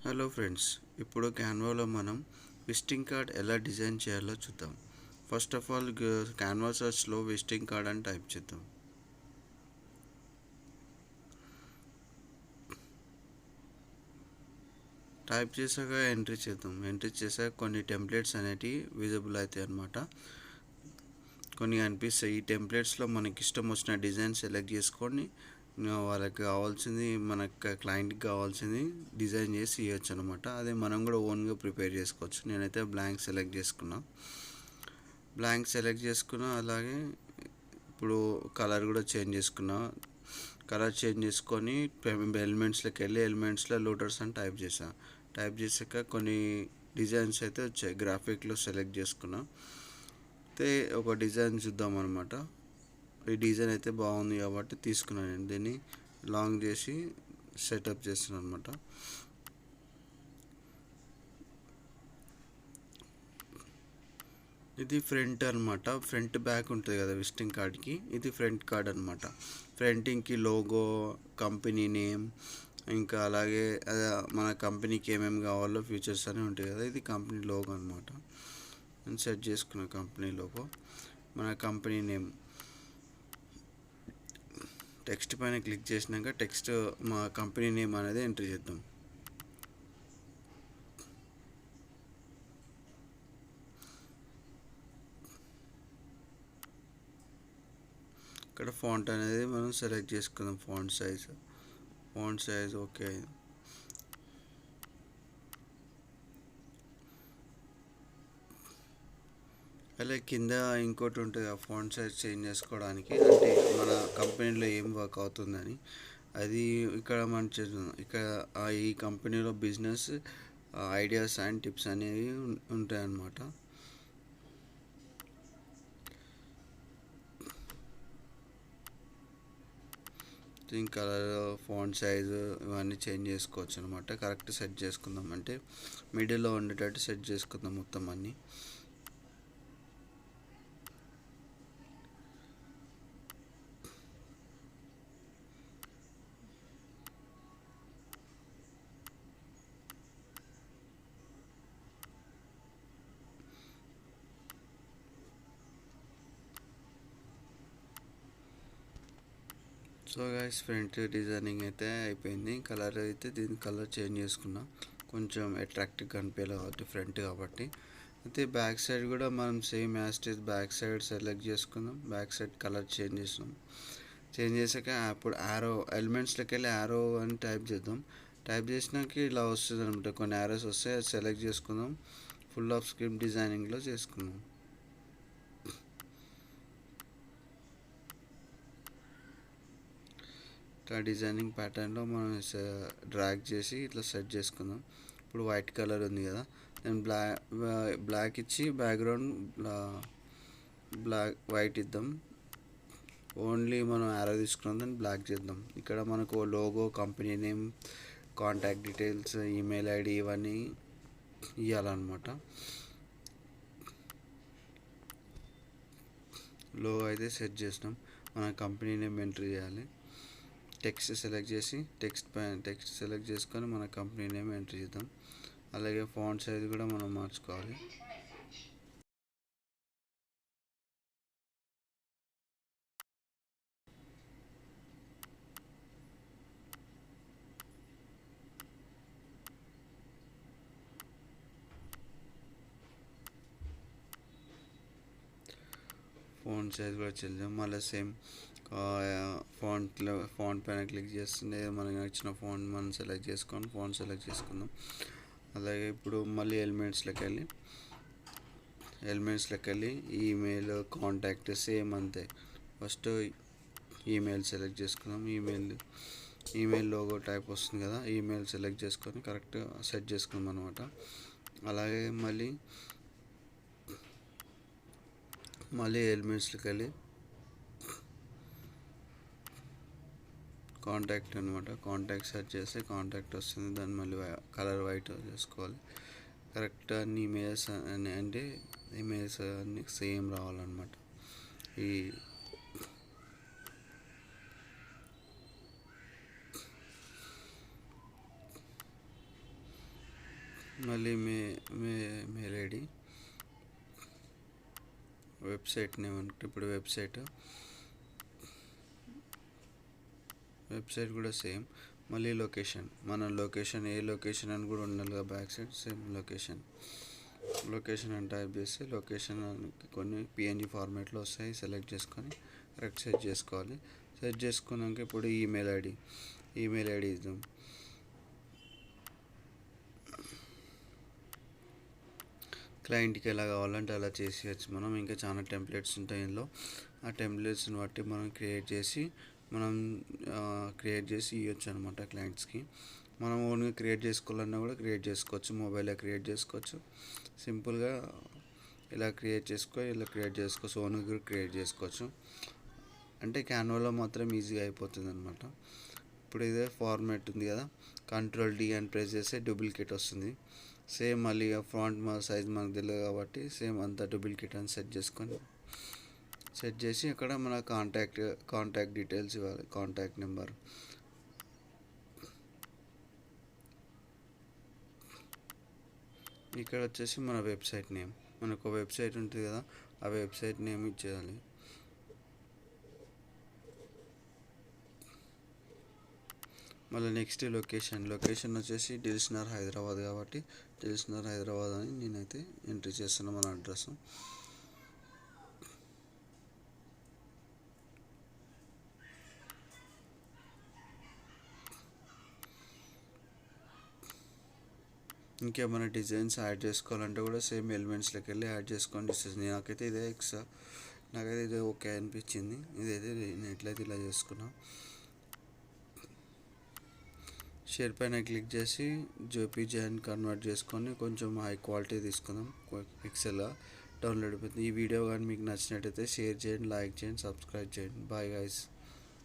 Hello friends, ఇప్పుడు క్యాన్వాలో మనం visiting card ఎలా డిజైన్ చేయాలో చూద్దాం. ఫస్ట్ ఆఫ్ ఆల్ క్యాన్వా సర్చ్లో విజిటింగ్ కార్డ్ అని టైప్ చేద్దాం. టైప్ చేశాక ఎంట్రీ చేద్దాం. ఎంట్రీ చేశాక కొన్ని టెంప్లెట్స్ అనేటివి విజిబుల్ అవుతాయి అన్నమాట. కొన్ని అనిపిస్తాయి. ఈ టెంప్లెట్స్లో మనకి ఇష్టం వచ్చిన డిజైన్ సెలెక్ట్ చేసుకొని వాళ్ళకి కావాల్సింది, మన క్లయింట్కి కావాల్సింది డిజైన్ చేసి ఇవ్వచ్చు అనమాట. అదే మనం కూడా ఓన్గా ప్రిపేర్ చేసుకోవచ్చు. నేనైతే బ్లాంక్ సెలెక్ట్ చేసుకున్నా. అలాగే ఇప్పుడు కలర్ కూడా చేంజ్ చేసుకున్నా. కలర్ చేంజ్ చేసుకొని ఎలిమెంట్స్లోకి వెళ్ళి ఎలిమెంట్స్లో లోటర్స్ అని టైప్ చేసాక కొన్ని డిజైన్స్ అయితే వచ్చాయి. గ్రాఫిక్లో సెలెక్ట్ చేసుకున్నా. అయితే ఒక డిజైన్ చూద్దాం అనమాట. ఈ డిజైన్ అయితే బాగుంది కాబట్టి తీసుకున్నాను. నేను దీన్ని లాంగ్ చేసి సెటప్ చేస్తున్నాను అనమాట. ఇది ఫ్రంట్ అనమాట. ఫ్రంట్ బ్యాక్ ఉంటుంది కదా విజిటింగ్ కార్డ్కి, ఇది ఫ్రంట్ కార్డ్ అనమాట. ఫ్రంట్కి లోగో, కంపెనీ నేమ్, ఇంకా అలాగే మన కంపెనీకి ఏమేమి కావాలో ఫీచర్స్ అని ఉంటాయి కదా. ఇది కంపెనీ లోగో అనమాట. నేను సెట్ చేసుకున్న కంపెనీ లోగో. మన కంపెనీ నేమ్ టెక్స్ట్ పైన క్లిక్ చేసినాక టెక్స్ట్ మా కంపెనీ నేమ్ అనేది ఎంట్రీ చేద్దాం. ఇక్కడ ఫాంట్ అనేది మనం సెలెక్ట్ చేసుకుందాం. Font size okay. అలాగే కింద ఇంకోటి ఉంటుంది, ఆ ఫాంట్ సైజ్ చేంజ్ చేసుకోవడానికి. అంటే మన కంపెనీలో ఏం వర్క్ అవుతుందని అది ఇక్కడ మనం ఇక్కడ ఈ కంపెనీలో బిజినెస్ ఐడియాస్ అండ్ టిప్స్ అనేవి ఉంటాయన్నమాట. దీని కలర్, ఫాంట్ సైజు ఇవన్నీ చేంజ్ చేసుకోవచ్చు అనమాట. కరెక్ట్ సెట్ చేసుకుందాం. అంటే మిడిల్లో ఉండేటట్టు సెట్ చేసుకుందాం మొత్తం అన్నీ. సో గైస్, ఫ్రంట్ డిజైనింగ్ అయితే అయిపోయింది. కలర్ అయితే దీని కలర్ చేంజ్ చేసుకున్నా, కొంచెం అట్రాక్టివ్ కనిపించాలి కాబట్టి ఫ్రంట్ కాబట్టి. అయితే బ్యాక్ సైడ్ కూడా మనం సేమ్ యాస్టేజ్ బ్యాక్ సైడ్ సెలెక్ట్ చేసుకుందాం. బ్యాక్ సైడ్ కలర్ చేంజ్ చేసాక అప్పుడు యారో ఎలిమెంట్స్లోకి వెళ్ళి యారో అని టైప్ చేద్దాం. టైప్ చేసినాక ఇలా వస్తుంది అనమాట. కొన్ని యారోస్ వస్తాయి, అది సెలెక్ట్ చేసుకుందాం. ఫుల్ ఆఫ్ స్క్రిప్ట్ డిజైనింగ్లో చేసుకుందాం. ఇట్లా డిజైనింగ్ ప్యాటర్న్లో మనం డ్రాగ్ చేసి ఇట్లా సెట్ చేసుకుందాం. ఇప్పుడు వైట్ కలర్ ఉంది కదా, నేను బ్లాక్ ఇచ్చి బ్యాక్గ్రౌండ్ వైట్ ఇద్దాం. ఓన్లీ మనం యారో తీసుకున్నాం, దాన్ని బ్లాక్ చేద్దాం. ఇక్కడ మనకు logo, company name, contact details, email ID ఇవన్నీ ఇవ్వాలన్నమాట. లోగో అయితే సెట్ చేసినాం. మన కంపెనీ నేమ్ ఎంట్రీ చేయాలి. టెక్స్ట్ సెలెక్ట్ చేసుకొని మన కంపెనీ నేమ్ ఎంట్రీ చేద్దాం. అలాగే ఫాంట్ సైజ్ కూడా మనం మార్చుకోవాలి. ఫాంట్ సైజ్ కూడా చేద్దాం. మళ్ళీ సేమ్ ఫాంట్ పైన క్లిక్ చేస్తుండే మనకి నచ్చిన ఫాంట్ మనం సెలెక్ట్ చేసుకుందాం. అలాగే ఇప్పుడు మళ్ళీ ఎలిమెంట్స్లోకి వెళ్ళి ఈమెయిల్, కాంటాక్ట్ సేమ్ అంతే. ఫస్ట్ ఈమెయిల్ సెలెక్ట్ చేసుకుందాం. ఈమెయిల్ లోగో టైప్ వస్తుంది కదా, ఈమెయిల్ సెలెక్ట్ చేసుకొని కరెక్ట్గా సెట్ చేసుకుందాం అనమాట. అలాగే మళ్ళీ ఎలిమెంట్స్లోకి వెళ్ళి కాంటాక్ట్ అనమాట. కాంటాక్ట్ సెర్చ్ చేస్తే కాంటాక్ట్ వస్తుంది. దాన్ని మళ్ళీ కలర్ వైట్ చేసుకోవాలి. కరెక్ట్ అన్ని ఇమేజెస్ అంటే ఇమేజెస్ అన్ని సేమ్ రావాలన్నమాట. ఈ మళ్ళీ మెయిల్ ఐడి, వెబ్సైట్ నేమ్ అనుకుంటే ఇప్పుడు వెబ్సైట్ కూడా సేమ్. మళ్ళీ లొకేషన్, మన లొకేషన్ ఏ లొకేషన్ అని కూడా ఉండాలి కదా, బ్యాక్ సైడ్ సేమ్ లొకేషన్ అని టైప్ చేస్తే లొకేషన్ కొన్ని పిఎన్జీ ఫార్మాట్లో వస్తాయి. సెలెక్ట్ చేసుకొని కరెక్ట్ సెట్ చేసుకోవాలి. సెట్ చేసుకున్నాక ఇప్పుడు ఈమెయిల్ ఐడి ఇద్దాం. క్లయింట్కి ఎలా కావాలంటే అలా చేసేయచ్చు మనం. ఇంకా చాలా టెంప్లెట్స్ ఉంటాయి ఇందులో. ఆ టెంప్లెట్స్ని బట్టి మనం క్రియేట్ చేసి ఇవ్వచ్చు అనమాట క్లయింట్స్కి. మనం ఓన్గా క్రియేట్ చేసుకోవాలన్నా కూడా క్రియేట్ చేసుకోవచ్చు, మొబైల్లో క్రియేట్ చేసుకోవచ్చు. సింపుల్గా ఇలా క్రియేట్ చేసుకోవచ్చు, ఓన్గా కూడా క్రియేట్ చేసుకోవచ్చు. అంటే క్యాన్వాలో మాత్రం ఈజీగా అయిపోతుంది అనమాట. ఇప్పుడు ఇదే ఫార్మాట్ ఉంది కదా, Ctrl+D అని ప్రెస్ చేస్తే డూప్లికేట్ వస్తుంది. సేమ్ మళ్ళీ ఫాంట్ సైజ్ మనకు తెలియదు కాబట్టి సేమ్ అంతా డూప్లికేట్ అని సెట్ చేసి అక్కడ మన కాంటాక్ట్ డీటెయిల్స్ ఇవ్వాలి. కాంటాక్ట్ నెంబర్, ఇక్కడ వచ్చేసి మన వెబ్సైట్ నేమ్, మనకు వెబ్సైట్ ఉంటుంది కదా, ఆ వెబ్సైట్ నేమ్ ఇచ్చేయాలి. మళ్ళీ నెక్స్ట్ లొకేషన్ వచ్చేసి దిల్సుఖ్నగర్ హైదరాబాద్ కాబట్టి దిల్సుఖ్నగర్ హైదరాబాద్ అని నేనైతే ఎంట్రీ చేస్తున్నాను మన అడ్రస్. ఇంకేమైనా డిజైన్స్ యాడ్ చేసుకోవాలంటే కూడా సేమ్ ఎలిమెంట్స్లోకి వెళ్ళి యాడ్ చేసుకోండి. నాకైతే ఇదే ఓకే అనిపించింది. ఇదైతే నేను ఎట్లయితే ఇలా చేసుకున్నా. షేర్ పైన క్లిక్ చేసి జేపీజీ అని కన్వర్ట్ చేసుకొని కొంచెం హై క్వాలిటీ తీసుకుందాం. పిక్సెల్గా డౌన్లోడ్ అయిపోతుంది. ఈ వీడియో కానీ మీకు నచ్చినట్టయితే షేర్ చేయండి, లైక్ చేయండి, సబ్స్క్రైబ్ చేయండి. Bye guys.